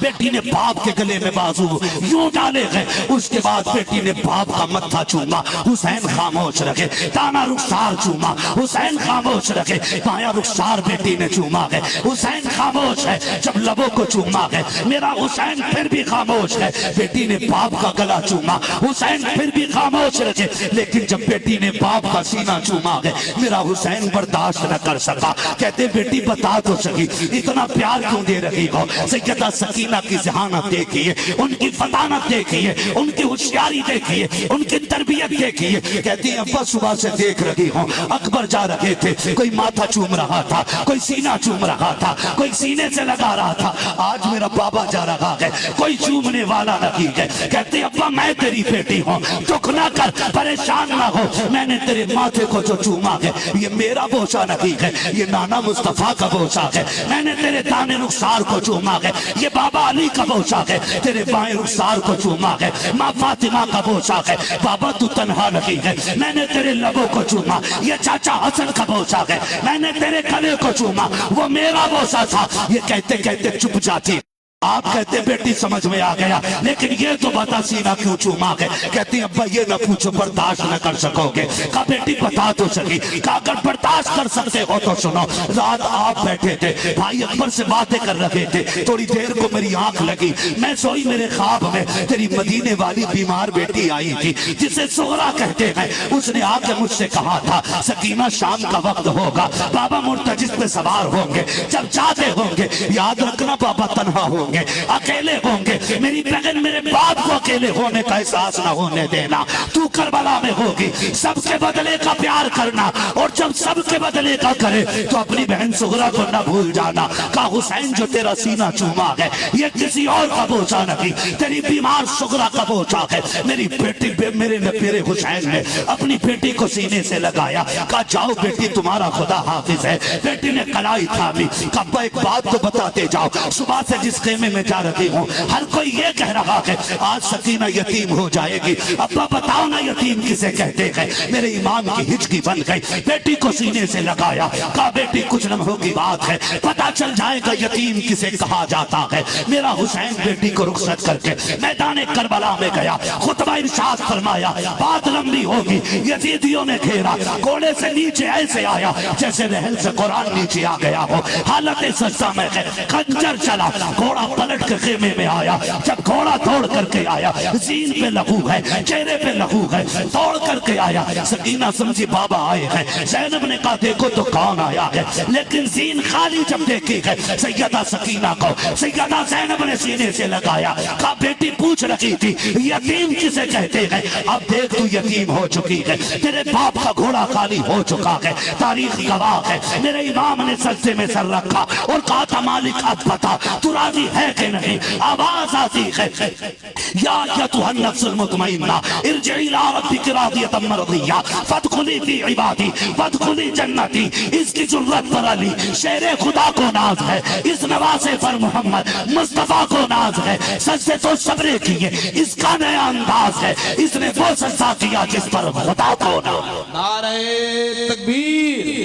بیٹی نے باپ کے گلے میں بازو یوں ڈالے گئے. اس کے بعد بیٹی نے باپ کا متھا چوما. حسین خاموش رکھے. دانا رخسار چوما. حسین خاموش رکھے. بایاں رخسار بیٹی نے چوما ہے. حسین خاموش ہے. جب لبوں کو چوما ہے میرا حسین پھر بھی خاموش ہے. بیٹی نے باپ کا گلا چوما. حسین پھر بھی خاموش رکھے. لیکن جب بیٹی نے باپ کا سینہ چوما ہے میرا حسین برداشت نہ کر سکا. کہتے بیٹی بتا تو سکی اتنا پیار کیوں دے رہی ہو؟ سیدہ سکینہ کی ذہانت دیکھیے, ان کی فطانت دیکھیے, ان کی ہوشیاری دیکھیے, ان کی تربیت دیکھیے. کہتی ہیں ابا صبح سے دیکھ رہی ہوں اکبر جا رہے تھے, کوئی ماتھا چوم رہا تھا, کوئی سینہ چوم رہا تھا, کوئی سینے سے لگا رہا تھا. آج میرا بابا جا رہا ہے کوئی چومنے والا نہیں ہے. کہتے ابا میں تیری بیٹی ہوں, دکھ نہ کر, پریشان نہ ہو, میں نے تیرے ماتھے کو جو چوما ہے یہ میرا بوسہ نہیں ہے, یہ نانا مصطفیٰ کا بوسہ ہے. میں نے تیرے دانے رخسار کو چوما ہے, یہ بابا علی کا بوسہ ہے. تیرے بائیں رخسار کو چوما ہے, ماں فاطمہ کا بوسہ ہے. بابا تو تنہا نہیں ہے. میں نے تیرے لبوں کو چوما, یہ چاچا حسن کا بوسہ ہے. میں نے تیرے گلے کو چوما, وہ میرا بوسہ تھا. یہ کہتے کہتے چپ جاتی. آپ کہتے بیٹی سمجھ میں آ گیا, لیکن یہ تو بتا سینہ کیوں چوما ہے؟ کہتی ابا یہ نہ پوچھو, برداشت نہ کر سکو گے. کہا بیٹی بتا تو سکی. کہا اگر برداشت کر سکتے ہو تو سنو. رات آپ بیٹھے تھے, بھائی اکبر سے باتیں کر رہے تھے, تھوڑی دیر کو میری آنکھ لگی, میں سوئی, میرے خواب میں تیری مدینے والی بیمار بیٹی آئی تھی جسے سغرا کہتے ہیں. اس نے آ کے مجھ سے کہا تھا سکینہ شام کا وقت ہوگا, بابا مرتجس پہ سوار ہوں گے, جب جاتے ہوں گے یاد رکھنا بابا تنہا ہوں گے, اکیلے ہوں گے. میری بہن میرے باپ کو اکیلے ہونے کا احساس نہ ہونے دینا. تو کربلا میں ہوگی, سب کے بدلے کا پیار کرنا, اور جب سب کے بدلے کا کرے تو اپنی بہن سغرا کو نہ بھول جانا. کہا حسین جو تیرا سینہ چوما ہے یہ کسی اور کا بوسہ نہیں, تیری بیمار سغرا کا بوسہ ہے. میری بیٹی میرے پیرے حسین نے اپنی بیٹی کو سینے سے لگایا. کہا جاؤ بیٹی تمہارا خدا حافظ ہے. بیٹی نے کلائی تھامی. کہا ابا ایک بات تو بتاتے جاؤ, صبح سے جس خیمے میں جا رہی ہوں ہر کوئی یہ کہہ رہا ہے آج سکینہ یتیم ہو جائے گی. ابا بتاؤ نا یتیم کسے کہتے ہیں؟ میرے ایمان کی ہچکی بن گئی. بیٹی کو سینے سے لگایا. کہا بیٹی کچھ لمحوں کی بات ہے, پتا چل جائے گا یتیم کسے کہا جاتا ہے. میرا حسین بیٹی کو رخصت کر کے میدان کربلا میں گیا, خطبہ ارشاد فرمایا بات لمبی ہوگی. یزیدیوں نے گھیرا, گھوڑے سے نیچے ایسے آیا جیسے رحل سے قرآن نیچے آ گیا ہو. حالت سجدہ میں ہے, خنجر چلا, گھوڑا پلٹ کے خیمے میں آیا. جب گھوڑا دوڑ کر کے آیا, زین پہ لہو ہے, چہرے پہ لہو ہے, دوڑ کر کے آیا. سکینہ سمجھی بابا آئے ہیں. زینب نے کہا دیکھو تو کون آیا ہے, لیکن زین خالی جب دیکھی ہے سیدہ سکینہ کو سیدہ زینب نے سینے سے لگایا. کہا بیٹی پوچھ رہی تھی یتیم کسے کہتے ہیں, اب دیکھ تو یتیم ہو چکی ہے, تیرے باپ کا گھوڑا خالی ہو چکا ہے, تاریخ گواہ ہے. میرے امام نے سجدے میں سر رکھا اور کہا تھا مالک اب بتا تو راضی ہے کہ نہیں؟ آواز آتی ہے یا ایتھا النفس المطمئنہ ارجعی الی ربک راضیۃ مرضیہ فادخلی فی عبادی وادخلی جنتی. اس کی جرت پر علی شیر خدا کو ناز ہے, اس نواسے پر محمد مصطفیٰ کو ناز ہے. سجدے تو صبرے کیے, اس کا نیا انداز ہے, اس نے وہ سجدہ کیا جس پر خدا کو ناز. نعرہ تکبیر.